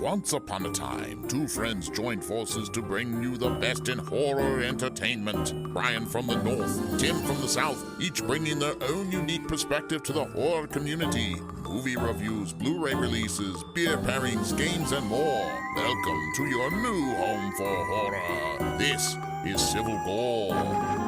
Once upon a time, two friends joined forces to bring you the best in horror entertainment. Brian from the north, Tim from the south, each bringing their own unique perspective to the horror community. Movie reviews, Blu-ray releases, beer pairings, games, and more. Welcome to your new home for horror. This is Civil Gore.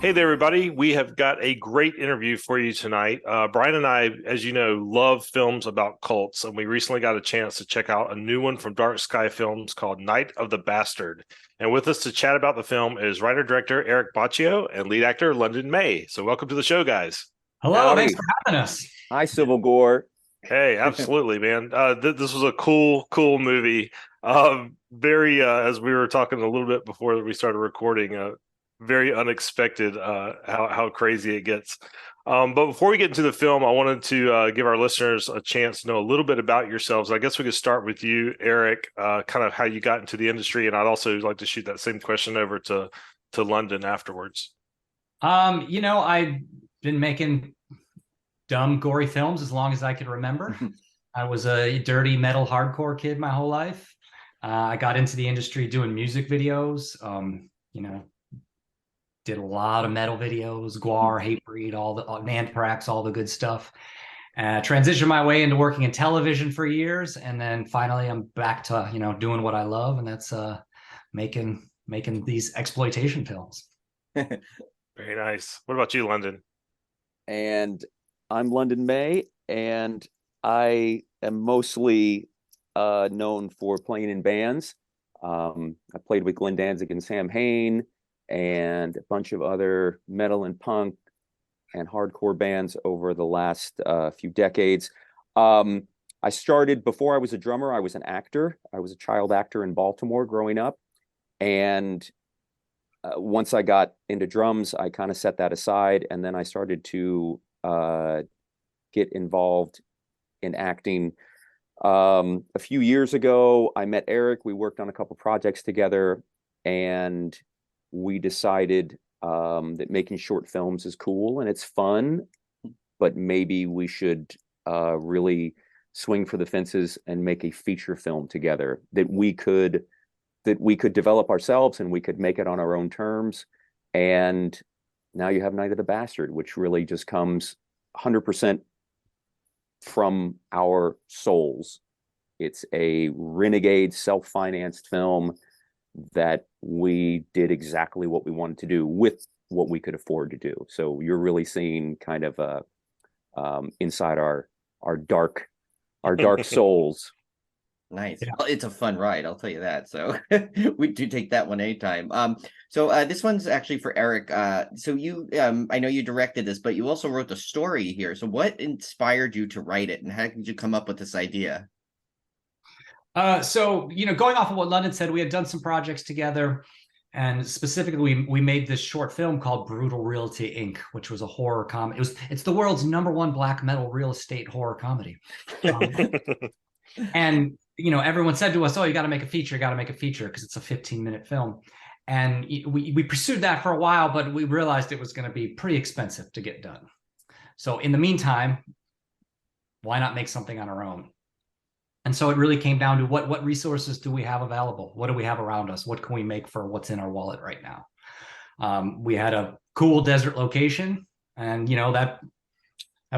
Hey there, everybody. We have got a great interview for you tonight. Brian and I, as you know, love films about cults, and we recently got a chance to check out a new one from Dark Sky Films called Night of the Bastard. And with us to chat about the film is writer-director ERIK Boccio and lead actor London May. So welcome to the show, guys. Hello, Howdy. thanks for having us. Hi, Civil Gore. Hey, absolutely, man. This was a cool movie. As we were talking a little bit before we started recording, very unexpected how crazy it gets. But before we get into the film, I wanted to give our listeners a chance to know a little bit about yourselves. I guess we could start with you, ERIK, kind of how you got into the industry, and I'd also like to shoot that same question over to London afterwards. I've been making dumb, gory films as long as I could remember. I was a dirty metal hardcore kid my whole life. I got into the industry doing music videos. Did a lot of metal videos, Guar, Hatebreed, all the Anthrax, all the good stuff. Transitioned my way into working in television for years, and then finally I'm back to doing what I love, and that's making these exploitation films. Very nice. What about you, London? And I'm London May, and I am mostly known for playing in bands. I played with Glenn Danzig and Sam Hain, and a bunch of other metal and punk and hardcore bands over the last few decades. I started, before I was a drummer, I was an actor. I was a child actor in Baltimore growing up. And once I got into drums, I kind of set that aside. And then I started to get involved in acting. A few years ago, I met ERIK. We worked on a couple projects together, and we decided that making short films is cool and it's fun, but maybe we should really swing for the fences and make a feature film together that we could develop ourselves, and we could make it on our own terms. And now you have Night of the Bastard, which really just comes 100% from our souls. It's a renegade, self-financed film that we did exactly what we wanted to do with what we could afford to do. So you're really seeing kind of inside our dark souls. Nice. Yeah. Well, it's a fun ride, I'll tell you that. So we do take that one anytime. So this one's actually for ERIK. So you, I know you directed this, but you also wrote the story here. So what inspired you to write it, and how did you come up with this idea? Going off of what London said, we had done some projects together, and specifically we made this short film called Brutal Realty Inc., which was a horror comedy. It's the world's #1 black metal real estate horror comedy. And everyone said to us, "Oh, you got to make a feature, because it's a 15-minute film." And we pursued that for a while, but we realized it was going to be pretty expensive to get done. So in the meantime, why not make something on our own? And so it really came down to what resources do we have available? What do we have around us? What can we make for what's in our wallet right now? We had a cool desert location, and that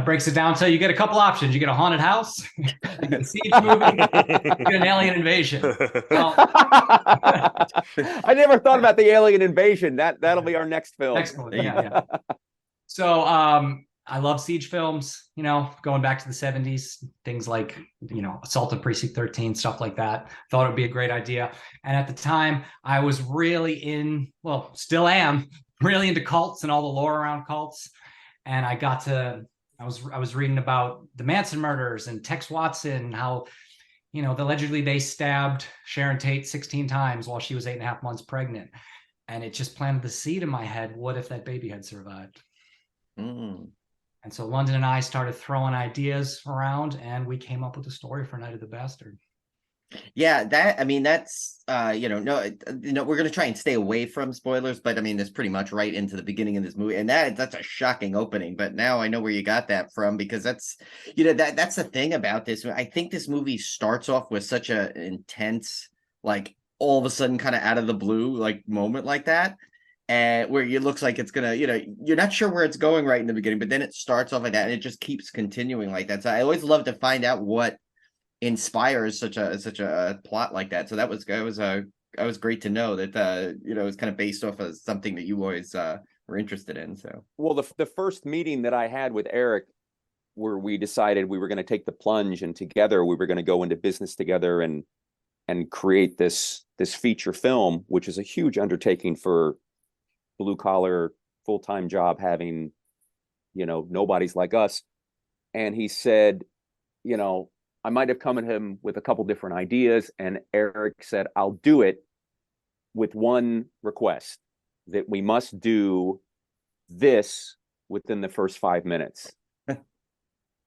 breaks it down. So you get a couple options. You get a haunted house, you get a siege movie, you get an alien invasion. Well, I never thought about the alien invasion. That'll be our next film. Next one, yeah. So I love siege films, going back to the 70s, things like, Assault on Precinct 13, stuff like that. Thought it would be a great idea. And at the time, I was really still am, really into cults and all the lore around cults. And I was reading about the Manson murders and Tex Watson, how, allegedly they stabbed Sharon Tate 16 times while she was 8.5 months pregnant. And it just planted the seed in my head. What if that baby had survived? Mm. And so London and I started throwing ideas around, and we came up with a story for Night of the Bastard. Yeah, that I mean that's we're gonna try and stay away from spoilers, but I mean that's pretty much right into the beginning of this movie, and that's a shocking opening. But now I know where you got that from because that's that's the thing about this. I think this movie starts off with such a intense, like all of a sudden kind of out of the blue like moment like that. And where it looks like it's gonna, you're not sure where it's going right in the beginning, but then it starts off like that and it just keeps continuing like that. So I always love to find out what inspires such a plot like that. So that was great to know that it was kind of based off of something that you always were interested in. So Well, the first meeting that I had with Eric, where we decided we were going to take the plunge and together we were going to go into business together and create this feature film, which is a huge undertaking for blue collar full-time job having, nobodies like us. And he said, I might have come at him with a couple different ideas, and Eric said, I'll do it with one request, that we must do this within the first 5 minutes.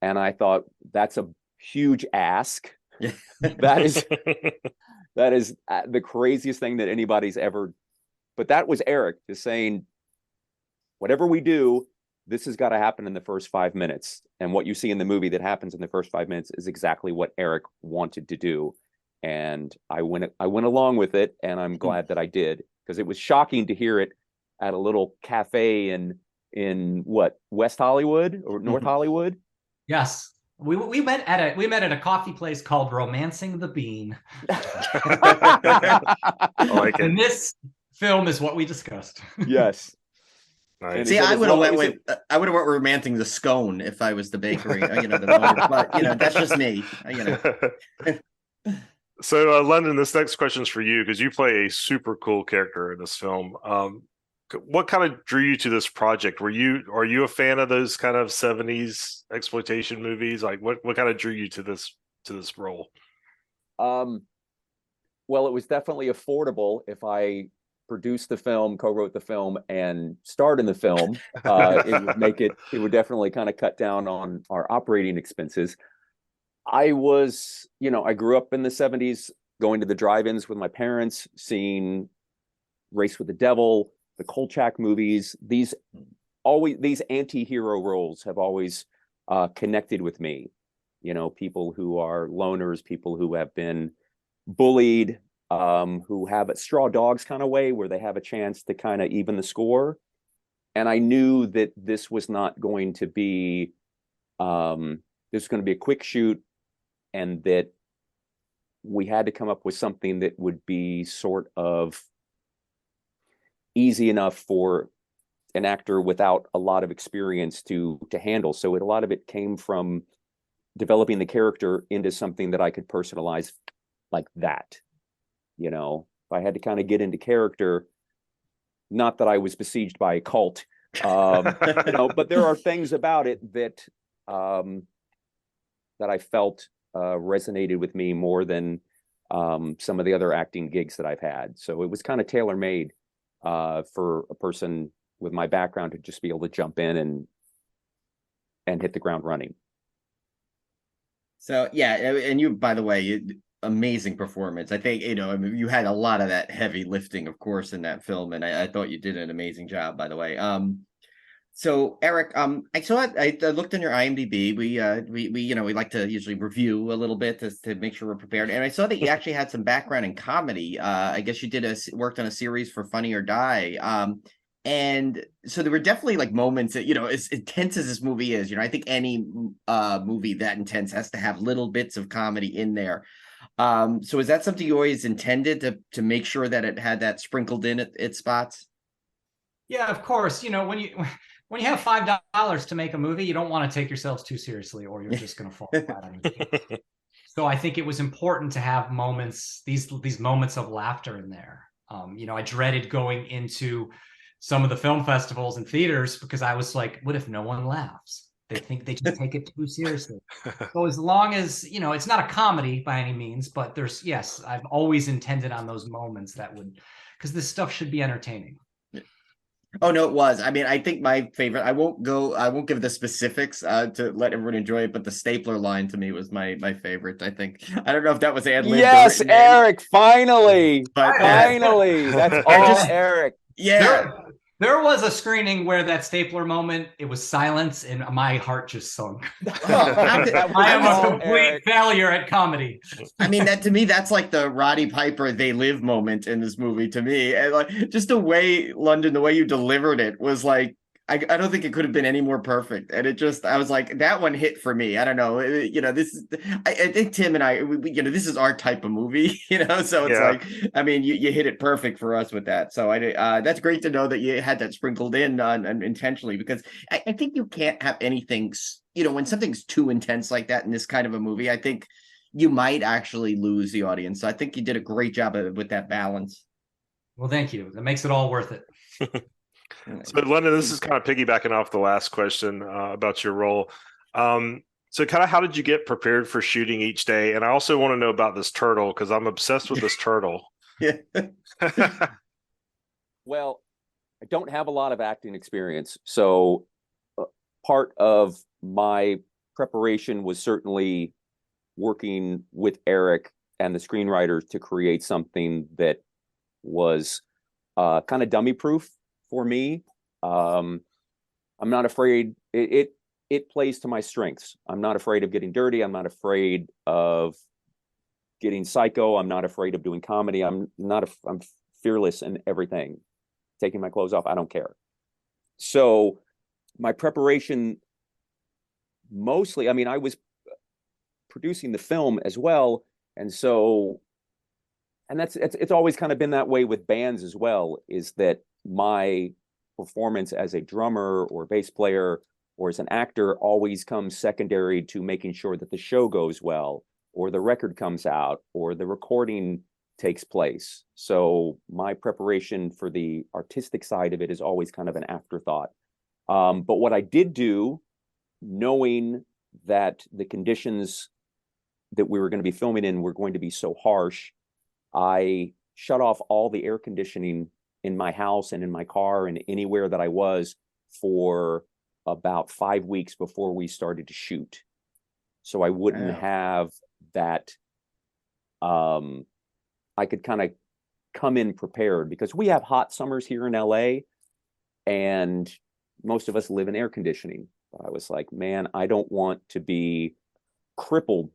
And I thought, that's a huge ask. That is the craziest thing that anybody's ever, but that was Eric just saying, whatever we do, this has got to happen in the first 5 minutes. And what you see in the movie that happens in the first 5 minutes is exactly what Eric wanted to do. And I went along with it, and I'm glad that I did, because it was shocking to hear it at a little cafe in what, West Hollywood or North Hollywood? Yes. We met at a coffee place called Romancing the Bean. I like it. And this film is what we discussed. Yes. Nice. see, I would have went romancing the scone if I was the bakery, the owner. But that's just me. So, London, this next question is for you because you play a super cool character in this film. What kind of drew you to this project? Are you a fan of those kind of 70s exploitation movies? Like, what kind of drew you to this role? Well, it was definitely affordable if I produced the film, co-wrote the film, and starred in the film. It would definitely kind of cut down on our operating expenses. I grew up in the 70s, going to the drive-ins with my parents, seeing Race with the Devil, the Kolchak movies. These anti-hero roles have always connected with me. People who are loners, people who have been bullied, who have a straw dogs kind of way where they have a chance to kind of even the score. And I knew that this was not going to be, this was going to be a quick shoot, and that we had to come up with something that would be sort of easy enough for an actor without a lot of experience to handle. So a lot of it came from developing the character into something that I could personalize like that. If I had to kind of get into character, not that I was besieged by a cult, but there are things about it that I felt resonated with me more than some of the other acting gigs that I've had. So it was kind of tailor-made for a person with my background to just be able to jump in and hit the ground running. So yeah, and you, by the way, amazing performance. I think you had a lot of that heavy lifting, of course, in that film, and I thought you did an amazing job, by the way. So Eric, I saw it. I looked in your IMDb. We like to usually review a little bit to make sure we're prepared. And I saw that you actually had some background in comedy. I guess you worked on a series for Funny or Die. And so there were definitely like moments that, as intense as this movie is, I think any movie that intense has to have little bits of comedy in there. So is that something you always intended to make sure that it had that sprinkled in at spots? Yeah, of course. When you have $5 to make a movie, you don't want to take yourselves too seriously, or you're just going to fall flat on your feet. So I think it was important to have moments, these moments of laughter in there. I dreaded going into some of the film festivals and theaters because I was like, what if no one laughs? They think they just take it too seriously. So as long as, it's not a comedy by any means, but I've always intended on those moments because this stuff should be entertaining. Oh no, it was. I mean, I think my favorite. I won't give the specifics to let everyone enjoy it, but the stapler line to me was my favorite. I think. I don't know if that was ad libbed. Yes, Eric, finally. But Finally. That's I all just- Eric. yeah. There was a screening where that stapler moment, it was silence, and my heart just sunk. That was I am all a complete Eric. failure at comedy. I mean, that to me, that's like the Roddy Piper "They Live" moment in this movie. To me, and like just the way London, the way you delivered it was like I don't think it could have been any more perfect. And it just, I was like, that one hit for me. I don't know, this is, I think Tim and I, this is our type of movie, So it's like, I mean, you hit it perfect for us with that. So that's great to know that you had that sprinkled in intentionally, because I think you can't have anything, when something's too intense like that in this kind of a movie, I think you might actually lose the audience. So I think you did a great job with that balance. Well, thank you. That makes it all worth it. So, London, this is kind of piggybacking off the last question about your role. So, kind of how did you get prepared for shooting each day? And I also want to know about this turtle, because I'm obsessed with this turtle. Yeah. Well, I don't have a lot of acting experience. So part of my preparation was certainly working with Eric and the screenwriters to create something that was kind of dummy proof for me. I'm not afraid. It plays to my strengths. I'm not afraid of getting dirty. I'm not afraid of getting psycho. I'm not afraid of doing comedy. I'm fearless in everything. Taking my clothes off, I don't care. So my preparation mostly, I mean, I was producing the film as well. And so, and it's always kind of been that way with bands as well, is that my performance as a drummer or bass player or as an actor always comes secondary to making sure that the show goes well, or the record comes out, or the recording takes place. So my preparation for the artistic side of it is always kind of an afterthought. But what I did do, knowing that the conditions that we were going to be filming in were going to be so harsh, I shut off all the air conditioning in my house and in my car and anywhere that I was for about 5 weeks before we started to shoot. So I wouldn't have that, I could kind of come in prepared, because we have hot summers here in LA and most of us live in air conditioning. But I was like, man, I don't want to be crippled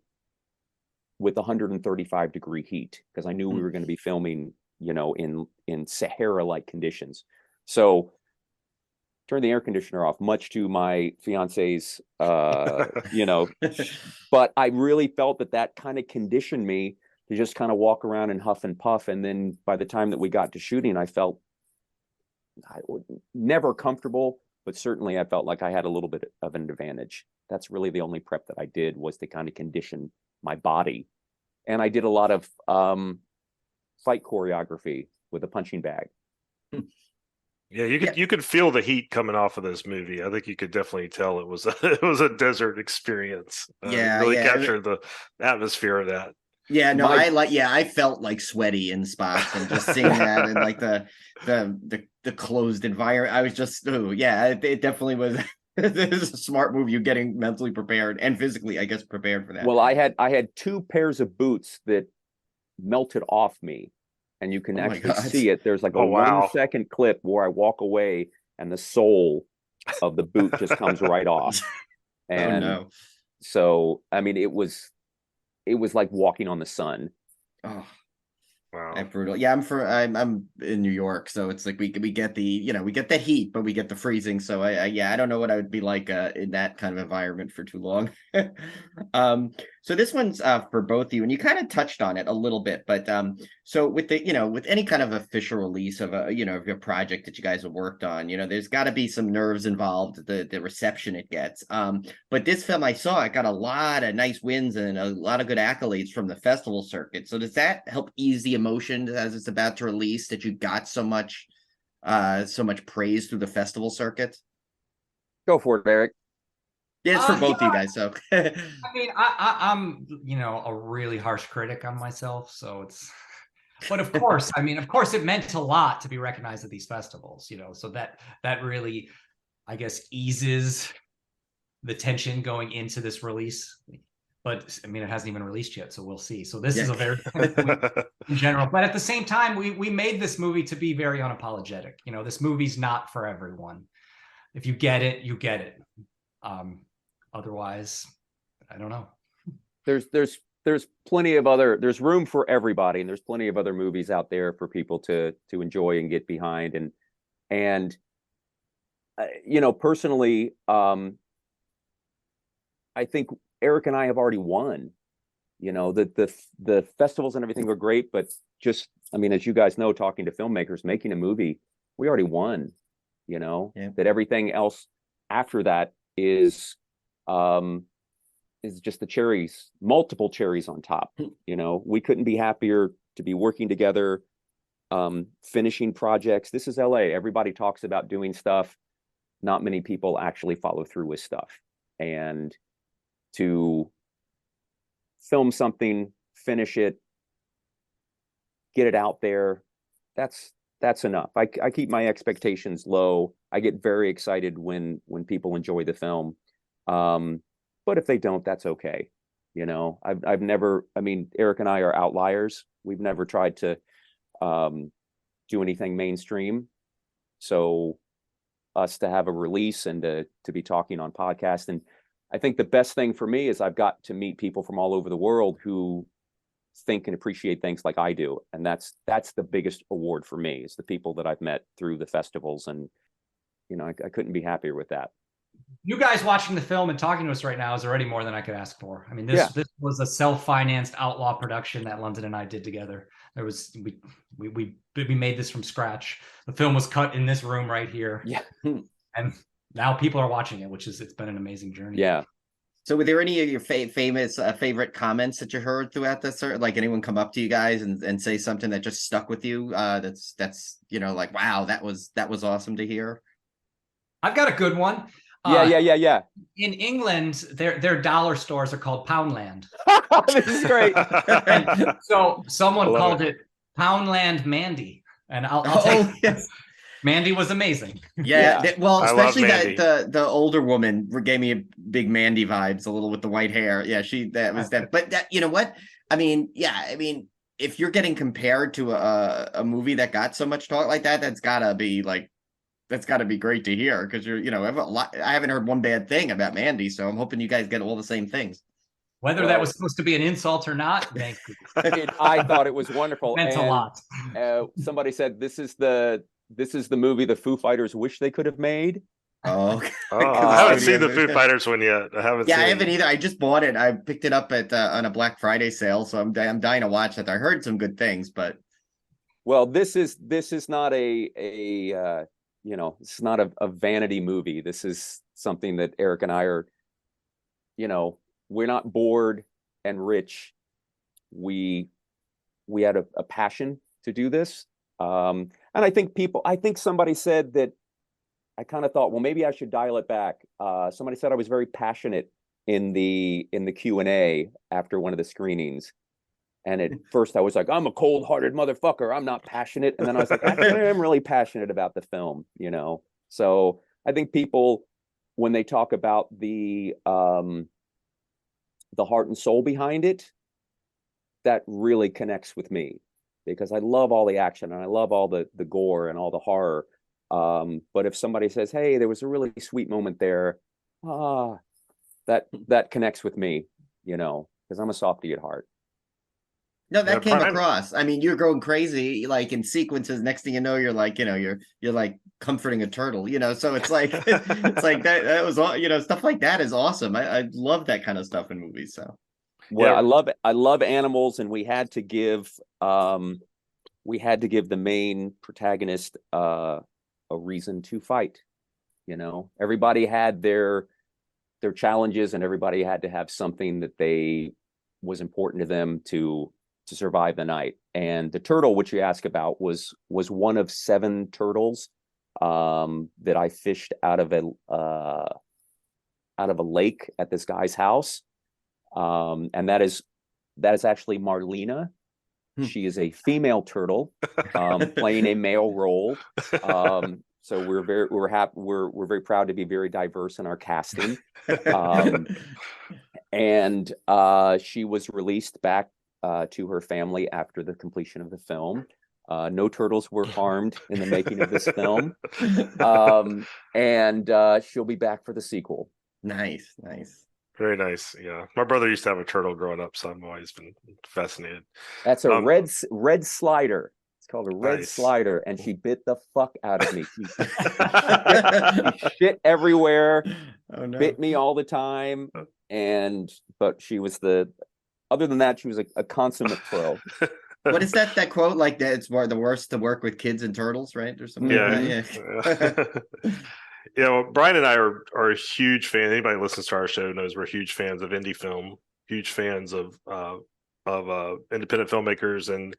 with 135-degree heat, because I knew we were going to be filming, in Sahara-like conditions. So turn the air conditioner off, much to my fiance's, but I really felt that kind of conditioned me to just kind of walk around and huff and puff. And then by the time that we got to shooting, I felt never comfortable, but certainly I felt like I had a little bit of an advantage. That's really the only prep that I did, was to kind of condition my body. And I did a lot of fight choreography with a punching bag. Yeah, you could feel the heat coming off of this movie. I think you could definitely tell it was a desert experience. Really captured the atmosphere of that. Yeah, no, I felt like sweaty in spots, and just seeing that and like the closed environment. I was just, it definitely was. This is a smart move. You getting mentally prepared and physically, I guess, prepared for that. Well, I had 2 pairs of boots that melted off me, and you can actually see it. There's like a 1 second clip where I walk away and the sole of the boot just comes right off. And so, I mean, it was like walking on the sun. Oh, wow, brutal. Yeah, I'm in New York, so it's like we get the we get the heat, but we get the freezing. So I don't know what I would be like in that kind of environment for too long. So this one's for both of you, and you kind of touched on it a little bit, but so with the with any kind of official release of a of your project that you guys have worked on, there's got to be some nerves involved, the reception it gets. But this film, I saw, it got a lot of nice wins and a lot of good accolades from the festival circuit. So does that help ease the emotion as it's about to release, that you got so much praise through the festival circuit? Go for it, Eric. Yeah, it's for both of you guys. So I mean, I'm a really harsh critic on myself, so it's But of course, I mean, of course, it meant a lot to be recognized at these festivals, so that really, I guess, eases the tension going into this release. But I mean, it hasn't even released yet, so we'll see. So this is a very in general. But at the same time, we made this movie to be very unapologetic. This movie's not for everyone. If you get it, you get it. Otherwise, I don't know. There's plenty of other, there's room for everybody, and there's plenty of other movies out there for people to enjoy and get behind. And personally, I think Eric and I have already won. The festivals and everything are great, but just, I mean, as you guys know, talking to filmmakers, making a movie, we already won. That everything else after that is just the cherries, multiple cherries on top. We couldn't be happier to be working together, finishing projects. This is LA. Everybody talks about doing stuff. Not many people actually follow through with stuff. And to film something, finish it, get it out there, that's enough. I keep my expectations low. I get very excited when people enjoy the film. But if they don't, that's okay. I've never, I mean, Eric and I are outliers. We've never tried to do anything mainstream. So us to have a release and to be talking on podcasts. And I think the best thing for me is I've got to meet people from all over the world who think and appreciate things like I do. And that's the biggest award for me, is the people that I've met through the festivals. And, I couldn't be happier with that. You guys watching the film and talking to us right now is already more than I could ask for. I mean, this was a self-financed outlaw production that London and I did together. We made this from scratch. The film was cut in this room right here. Yeah. And now people are watching it, it's been an amazing journey. Yeah. So were there any of your famous favorite comments that you heard throughout this, or like anyone come up to you guys and say something that just stuck with you? That's like, wow, that was awesome to hear. I've got a good one. Yeah. In England, their dollar stores are called Poundland. This is great. And so someone called it Poundland Mandy, and I'll take it. Mandy was amazing. Yeah. Well, especially that the older woman gave me a big Mandy vibes, a little with the white hair. Yeah, but that, you know what? I mean, if you're getting compared to a movie that got so much talk like that, that's gotta be great to hear, because I haven't heard one bad thing about Mandy, so I'm hoping you guys get all the same things. Whether that was supposed to be an insult or not, thank you. I thought it was wonderful. Meant a lot. Somebody said this is the movie the Foo Fighters wish they could have made. Oh, I haven't seen the Foo Fighters one yet. I haven't either. I just bought it. I picked it up on a Black Friday sale, so I'm dying to watch it. I heard some good things, but this is not it's not a vanity movie. This is something that Eric and I are, we're not bored and rich. We had a passion to do this. And I think somebody said that, I kind of thought, well, maybe I should dial it back. Somebody said I was very passionate in the Q&A after one of the screenings. And at first I was like, I'm a cold-hearted motherfucker. I'm not passionate. And then I was like, actually, I am really passionate about the film, So I think people, when they talk about the heart and soul behind it, that really connects with me, because I love all the action and I love all the gore and all the horror. But if somebody says, hey, there was a really sweet moment there, that connects with me, because I'm a softie at heart. No, that came across. I mean, you're going crazy, like in sequences. Next thing you know, you're like, you're like comforting a turtle, So it's like, that was all, stuff like that is awesome. I love that kind of stuff in movies. So, well, I love animals, and we had to give the main protagonist a reason to fight. Everybody had their challenges, and everybody had to have something that was important to them to survive the night. And the turtle, which you asked about, was one of 7 turtles that I fished out of a lake at this guy's house. And that is actually Marlena. She is a female turtle, playing a male role. So we're happy. We're very proud to be very diverse in our casting. And she was released back to her family after the completion of the film. No turtles were harmed in the making of this film. And she'll be back for the sequel. Nice. Very nice. Yeah, my brother used to have a turtle growing up, so I've always been fascinated. That's a red slider. It's called a red Nice. slider, and she bit the fuck out of me. She shit everywhere, Oh no. bit me all the time, but she was other than that, she was a consummate pro. What is that quote, like that it's the worst to work with kids and turtles, right? Or something like that? Yeah. Yeah, well, Brian and I are a huge fan. Anybody who listens to our show knows we're huge fans of indie film, huge fans of independent filmmakers, and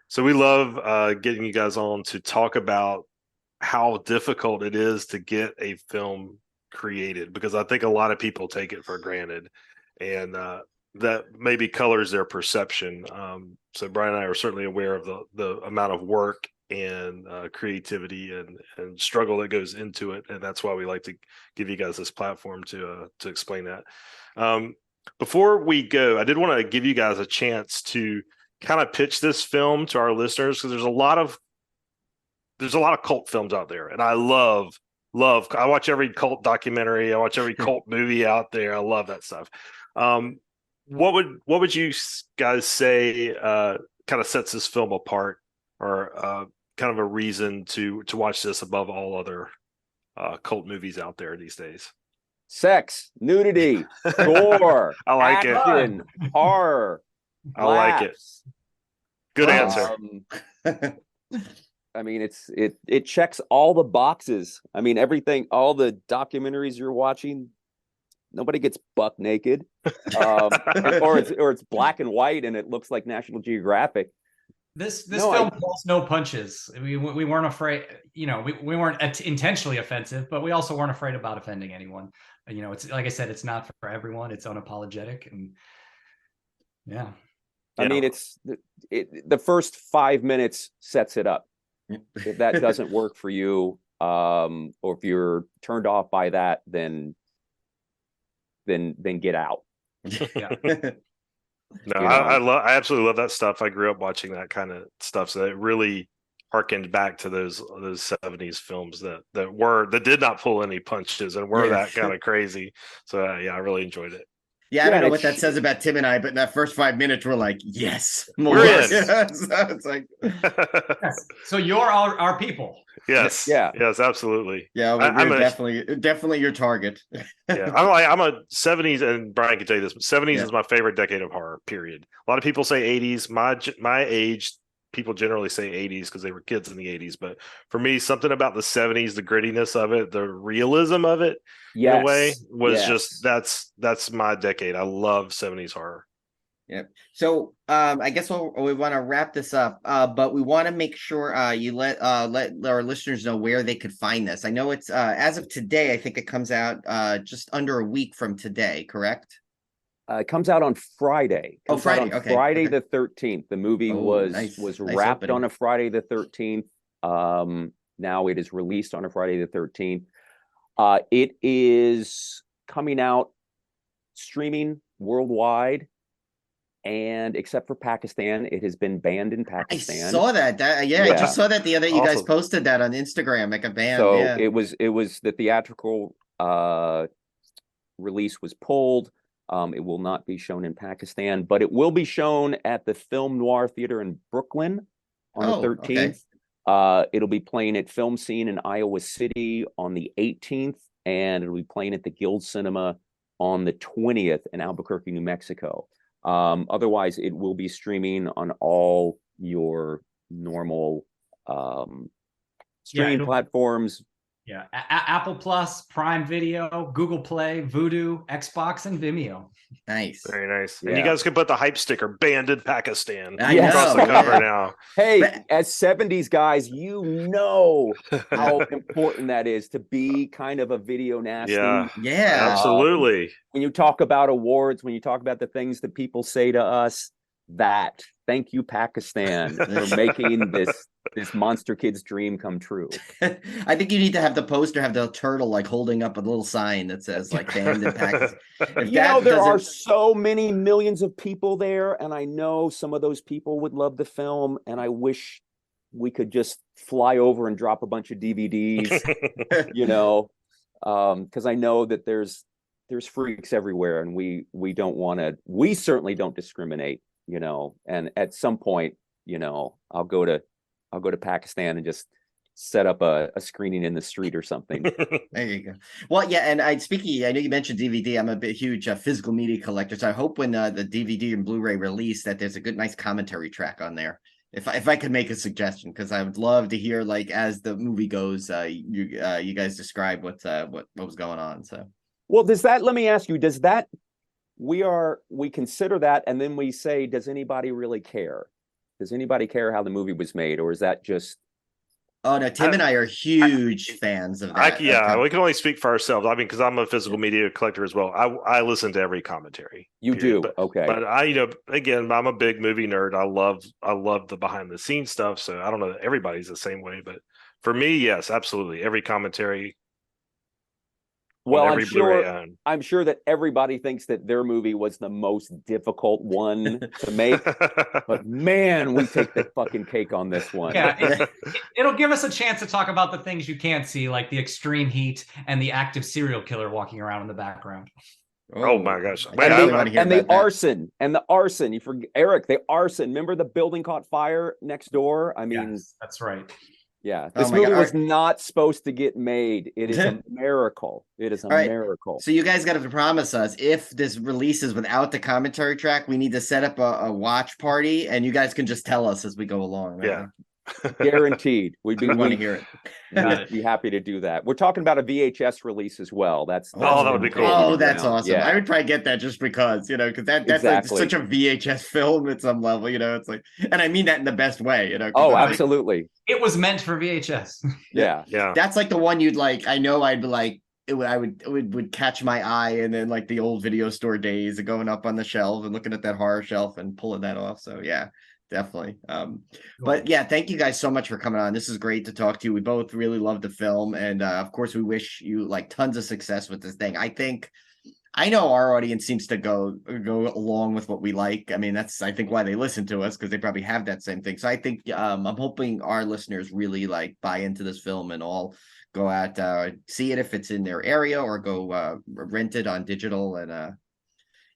so we love getting you guys on to talk about how difficult it is to get a film created, because I think a lot of people take it for granted, and that maybe colors their perception. So Brian and I are certainly aware of the amount of work and creativity and struggle that goes into it, and that's why we like to give you guys this platform to explain that. Before we go, I did want to give you guys a chance to kind of pitch this film to our listeners, because there's a lot of cult films out there, and I love I watch every cult documentary, I watch every cult movie out there. I love that stuff. What would you guys say kind of sets this film apart, or kind of a reason to watch this above all other cult movies out there these days? Sex, nudity, gore, I like action, horror. I like it. Good answer. I mean, it checks all the boxes. I mean, everything, all the documentaries you're watching, nobody gets buck naked, or it's black and white and it looks like National Geographic. This film pulls no punches. We weren't afraid, we weren't intentionally offensive, but we also weren't afraid about offending anyone. It's like I said, it's not for everyone. It's unapologetic, and yeah. I mean, it's the first 5 minutes sets it up. If that doesn't work for you, or if you're turned off by that, then get out. Yeah. No, I absolutely love that stuff. I grew up watching that kind of stuff, so it really harkened back to those 70s films that did not pull any punches and were that kind of crazy. So yeah, I really enjoyed it. Yeah, I don't know what that says about Tim and I, but in that first 5 minutes, we're like, yes, more. We're in. So it's like, yes. So you're our people. Yes. Yeah. Yes, absolutely. Yeah, we're definitely your target. Yeah, I'm a 70s, and Brian can tell you this, but 70s is my favorite decade of horror, period. A lot of people say 80s. My age, people generally say 80s because they were kids in the 80s. But for me, something about the 70s, the grittiness of it, the realism of it, in a way, was just that's my decade. I love 70s horror. Yep. So I guess we want to wrap this up, but we want to make sure you let our listeners know where they could find this. I know it's as of today, I think it comes out just under a week from today, correct? It comes out on Friday. Friday. Okay. Friday the 13th. The movie was wrapped opening on a Friday the 13th. Now it is released on a Friday the 13th. It is coming out streaming worldwide, and except for Pakistan, it has been banned in Pakistan. I saw that. I just saw that the other. You guys posted that on Instagram, like a ban. So it was the theatrical release was pulled. It will not be shown in Pakistan, but it will be shown at the Film Noir Theater in Brooklyn on the 13th. Okay. It'll be playing at Film Scene in Iowa City on the 18th, and it'll be playing at the Guild Cinema on the 20th in Albuquerque, New Mexico. Otherwise, it will be streaming on all your normal streaming platforms. Yeah, Apple Plus, Prime Video, Google Play, Vudu, Xbox, and Vimeo. Nice, very nice. Yeah. And you guys can put the hype sticker "Banned in Pakistan" across the cover now. Hey, as 70s guys, you know how important that is to be kind of a video nasty. Yeah, absolutely. When you talk about awards, when you talk about the things that people say to us, Thank you, Pakistan, for making this monster kid's dream come true. I think you need to have the poster have the turtle like holding up a little sign that says like banned in Pakistan. If There are so many millions of people there, and I know some of those people would love the film, and I wish we could just fly over and drop a bunch of DVDs, because I know that there's freaks everywhere, and we don't want to. We certainly don't discriminate, And at some point, I'll go to Pakistan and just set up a screening in the street or something. There you go. Well, yeah, and I know you mentioned DVD. I'm a huge physical media collector, so I hope when the DVD and Blu-ray release that there's a nice commentary track on there. If I could make a suggestion, because I would love to hear, like, as the movie goes, you guys describe what was going on. So, well, let me ask you, we consider that, and then we say, does anybody really care? Does anybody care how the movie was made, or is that just? Oh no, Tim and I are huge fans of that. We can only speak for ourselves. I mean, because I'm a physical media collector as well. I listen to every commentary. You do, okay. But again, I'm a big movie nerd. I love the behind the scenes stuff. So I don't know that everybody's the same way, but for me, yes, absolutely, every commentary. Well, I'm sure that everybody thinks that their movie was the most difficult one to make, but man, we take the fucking cake on this one. Yeah, it'll give us a chance to talk about the things you can't see, like the extreme heat and the active serial killer walking around in the background. Oh my gosh! And the arson. You forget, Eric, the arson. Remember the building caught fire next door? I mean, yes, that's right. Yeah, this movie was not supposed to get made. It is a miracle. It is a miracle. So you guys got to promise us, if this releases without the commentary track, we need to set up a watch party, and you guys can just tell us as we go along. Right? Yeah. Guaranteed. We'd want to hear it. We'd be happy to do that. We're talking about a VHS release as well. That would be cool. Oh, that's awesome. Yeah. I would probably get that just because, because that's exactly. Like such a VHS film at some level, it's like, and I mean that in the best way, Oh, absolutely. Like, it was meant for VHS. Yeah. That's like the one you'd like. I know I'd be like, it would catch my eye, and then like the old video store days of going up on the shelf and looking at that horror shelf and pulling that off. So yeah. Definitely. But yeah, thank you guys so much for coming on. This is great to talk to you. We both really love the film, and of course we wish you like tons of success with this thing. I know our audience seems to go along with what we like. I mean, that's I think why they listen to us, because they probably have that same thing. So I think I'm hoping our listeners really like buy into this film and all go out see it if it's in their area, or go rent it on digital, and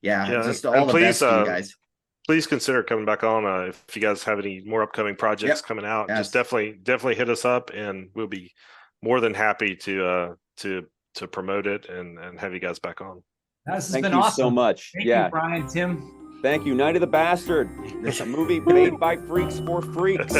just all the best to you guys. Please consider coming back on if you guys have any more upcoming projects coming out. Yes. Just definitely hit us up, and we'll be more than happy to promote it and have you guys back on. This has been awesome. So much. Thank you, Brian, Tim. Thank you. Night of the Bastard. It's a movie made by freaks for freaks.